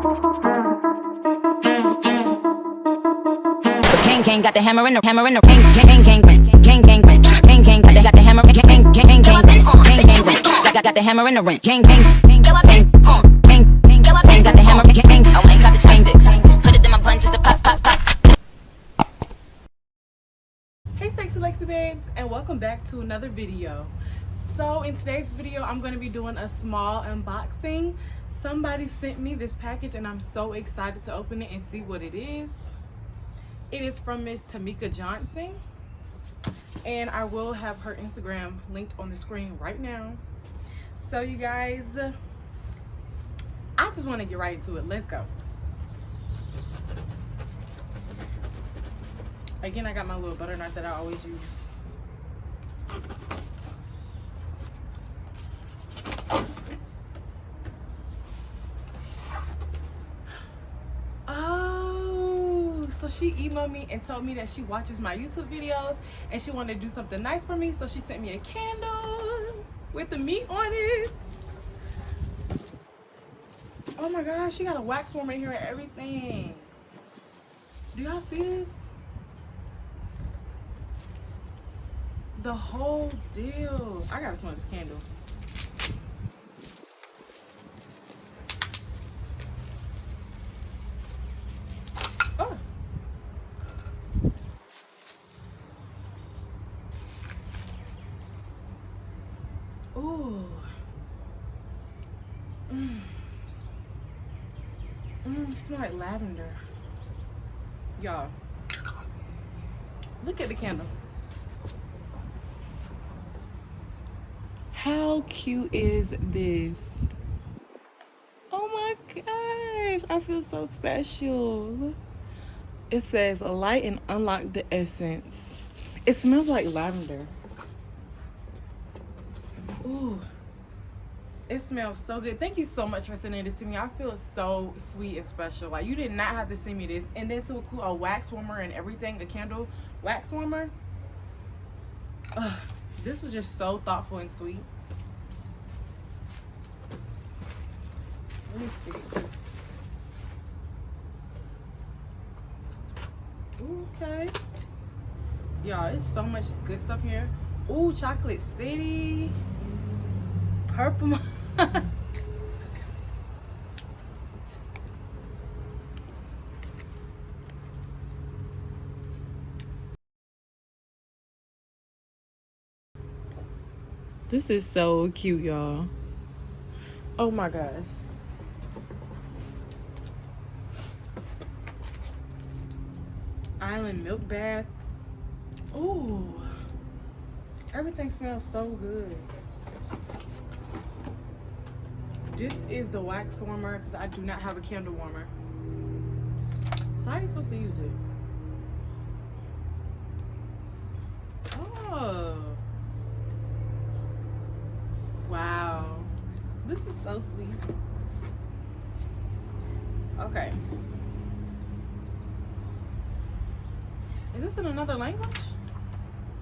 King got the hammer in the king got the hammer king got the hammer in the ring king got the hammer I ain't got the change put it in my punches to pop. Hey sexy Lexi babes, and welcome back to another video. So in today's video I'm going to be doing a small unboxing. Somebody sent me this package and I'm so excited to open it and see what it is. It is from Miss Tamika Johnson, and I will have her Instagram linked on the screen right now. So you guys, I just want to get right into it. Let's go. Again, I got my little butter knife that I always use. So she emailed me and told me that she watches my YouTube videos and she wanted to do something nice for me, so she sent me a candle with the meat on it. Oh my gosh, she got a wax warmer in here and everything. Do y'all see this? The whole deal. I gotta smell this candle. Oh. Ooh. It smells like lavender. Y'all, look at the candle. How cute is this? Oh my gosh, I feel so special. It says light and unlock the essence. It smells like lavender. Ooh, it smells so good. Thank you so much for sending this to me. I feel so sweet and special. Like, you did not have to send me this. And then to include a wax warmer and everything, a candle wax warmer. This was just so thoughtful and sweet. Let me see. Okay. Y'all, it's so much good stuff here. Ooh, Chocolate City. Purple. This is so cute, y'all. Oh my gosh. Island milk bath. Ooh. Everything smells so good. This is the wax warmer because I do not have a candle warmer. So how are you supposed to use it? Oh. Wow. This is so sweet. Okay. Is this in another language?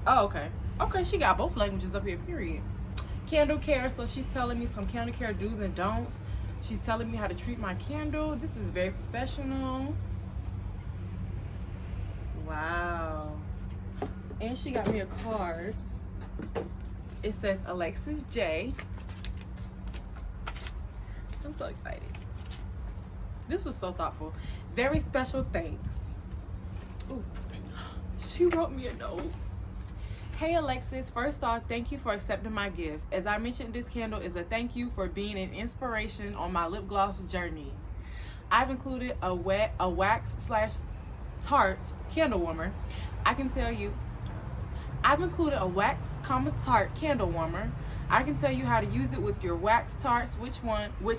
Oh, okay. Okay, she got both languages up here, period. Candle care, so she's telling me some candle care do's and don'ts. She's telling me how to treat my candle. This is very professional. Wow. And she got me a card. It says Alexus J. I'm so excited. This was so thoughtful. Very special thanks. Ooh. She wrote me a note. Hey Alexis, first off, thank you for accepting my gift. As I mentioned, this candle is a thank you for being an inspiration on my lip gloss journey. I've included a wax/tart candle warmer. I've included a wax, tart candle warmer. I can tell you how to use it with your wax tarts, which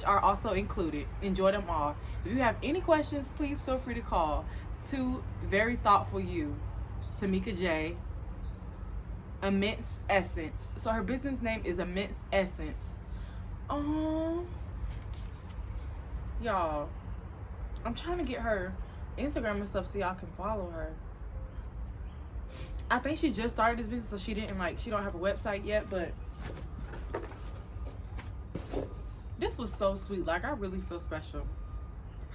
are also included. Enjoy them all. If you have any questions, please feel free to call. To very thoughtful you, Tamika J. Immense Essence. So her business name is Immense Essence. Y'all, I'm trying to get her Instagram and stuff so y'all can follow her. I think she just started this business, so she don't have a website yet, but this was so sweet. Like, I really feel special.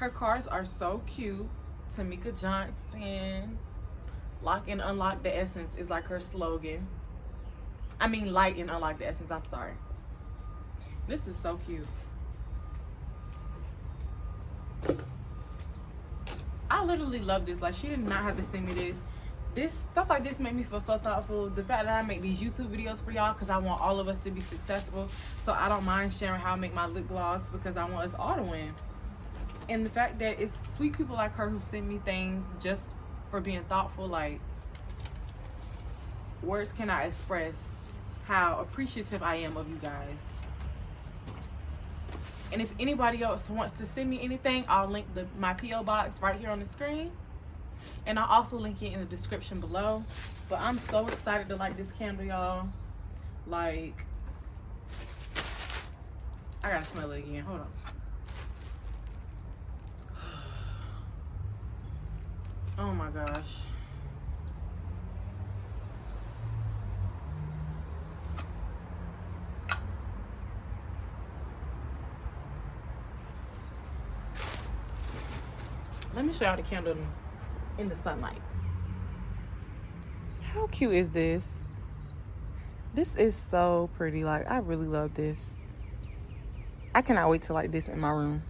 Her cards are so cute. Tamika Johnson. Lock and unlock the essence is like her slogan. I mean, light and unlock the essence. I'm sorry. This is so cute. I literally love this. Like, she did not have to send me this. This stuff like this made me feel so thoughtful. The fact that I make these YouTube videos for y'all because I want all of us to be successful. So I don't mind sharing how I make my lip gloss because I want us all to win. And the fact that it's sweet people like her who send me things just for being thoughtful. Like, words cannot express how appreciative I am of you guys. And if anybody else wants to send me anything, I'll link my P.O. box right here on the screen. And I'll also link it in the description below. But I'm so excited to light this candle, y'all. Like, I gotta smell it again. Hold on. Oh my gosh. Let me show y'all the candle in the sunlight. How cute is this? This is so pretty. Like, I really love this. I cannot wait to light this in my room.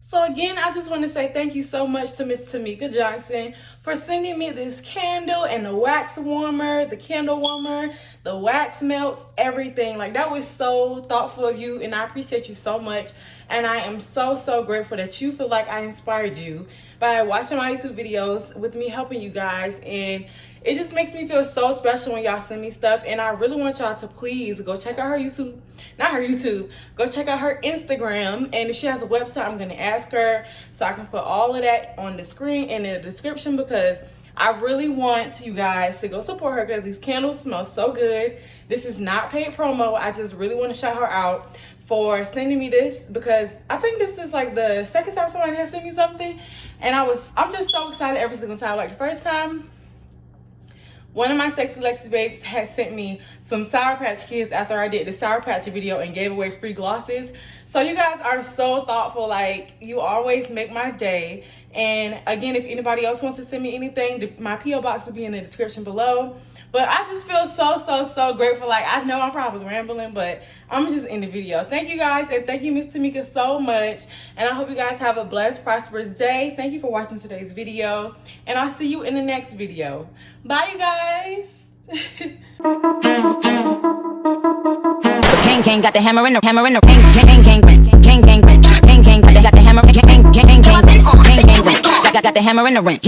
So again, I just want to say thank you so much to Miss Tamika Johnson for sending me this candle and the wax warmer, the candle warmer, the wax melts, everything. Like, that was so thoughtful of you, and I appreciate you so much. And I am so, so grateful that you feel like I inspired you by watching my YouTube videos with me helping you guys. And it just makes me feel so special when y'all send me stuff. And I really want y'all to please go check out her YouTube, not her YouTube, go check out her Instagram. And if she has a website, I'm going to ask her so I can put all of that on the screen and in the description, because I really want you guys to go support her because these candles smell so good. This is not paid promo. I just really want to shout her out for sending me this, because I think this is like the second time somebody has sent me something. And I'm just so excited every single time. Like, the first time, one of my Sexy Lexus babes had sent me some Sour Patch Kids after I did the Sour Patch video and gave away free glosses. So you guys are so thoughtful. Like, you always make my day. And again, if anybody else wants to send me anything, my P.O. box will be in the description below. But I just feel so, so, so grateful. Like, I know I'm probably rambling, but I'm just in the video. Thank you guys, and thank you, Miss Tamika, so much. And I hope you guys have a blessed, prosperous day. Thank you for watching today's video, and I'll see you in the next video. Bye, you guys. King King got the hammer in the King King King King King King King King got the hammer King King King King got the hammer in the ring.